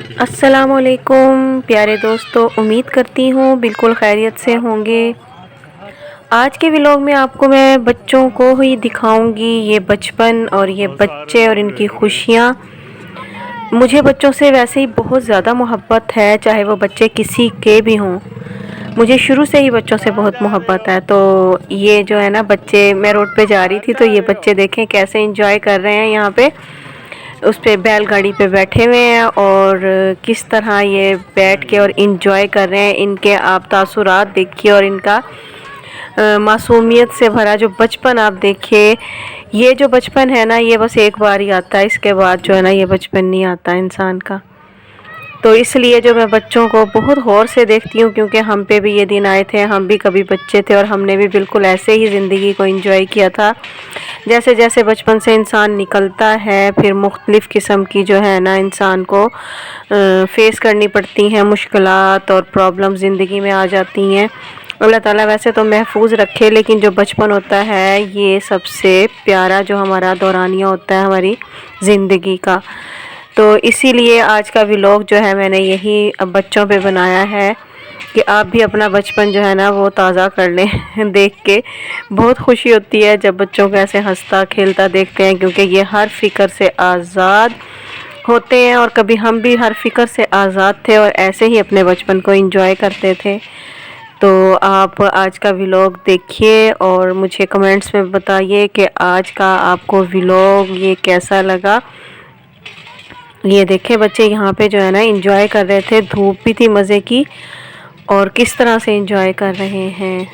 السلام علیکم پیارے دوستو، امید کرتی ہوں بالکل خیریت سے ہوں گے۔ آج کے ولاگ میں آپ کو میں بچوں کو ہی دکھاؤں گی، یہ بچپن اور یہ بچے اور ان کی خوشیاں۔ مجھے بچوں سے ویسے ہی بہت زیادہ محبت ہے، چاہے وہ بچے کسی کے بھی ہوں، مجھے شروع سے ہی بچوں سے بہت محبت ہے۔ تو یہ جو ہے نا بچے، میں روڈ پہ جا رہی تھی تو یہ بچے دیکھیں کیسے انجوائے کر رہے ہیں، یہاں پہ اس پہ بیل گاڑی پہ بیٹھے ہوئے ہیں اور کس طرح یہ بیٹھ کے اور انجوائے کر رہے ہیں۔ ان کے آپ تاثرات دیکھیے اور ان کا معصومیت سے بھرا جو بچپن آپ دیکھیے۔ یہ جو بچپن ہے نا، یہ بس ایک بار ہی آتا ہے، اس کے بعد جو ہے نا یہ بچپن نہیں آتا انسان کا۔ تو اس لیے جو میں بچوں کو بہت غور سے دیکھتی ہوں، کیونکہ ہم پہ بھی یہ دن آئے تھے، ہم بھی کبھی بچے تھے اور ہم نے بھی بالکل ایسے ہی زندگی کو انجوائے کیا تھا۔ جیسے جیسے بچپن سے انسان نکلتا ہے، پھر مختلف قسم کی جو ہے نا انسان کو فیس کرنی پڑتی ہیں، مشکلات اور پرابلم زندگی میں آ جاتی ہیں۔ اللہ تعالیٰ ویسے تو محفوظ رکھے، لیکن جو بچپن ہوتا ہے یہ سب سے پیارا جو ہمارا دورانیہ ہوتا ہے ہماری زندگی کا۔ تو اسی لیے آج کا ولاگ جو ہے میں نے یہی بچوں پہ بنایا ہے کہ آپ بھی اپنا بچپن جو ہے نا وہ تازہ کر لیں۔ دیکھ کے بہت خوشی ہوتی ہے جب بچوں کو ایسے ہنستا کھیلتا دیکھتے ہیں، کیونکہ یہ ہر فکر سے آزاد ہوتے ہیں، اور کبھی ہم بھی ہر فکر سے آزاد تھے اور ایسے ہی اپنے بچپن کو انجوائے کرتے تھے۔ تو آپ آج کا ولاگ دیکھیے اور مجھے کمنٹس میں بتائیے کہ آج کا آپ کو ولاگ یہ کیسا لگا۔ یہ دیکھیں بچے یہاں پہ جو ہے نا انجوائے کر رہے تھے، دھوپ بھی تھی مزے کی، اور کس طرح سے انجوائے کر رہے ہیں۔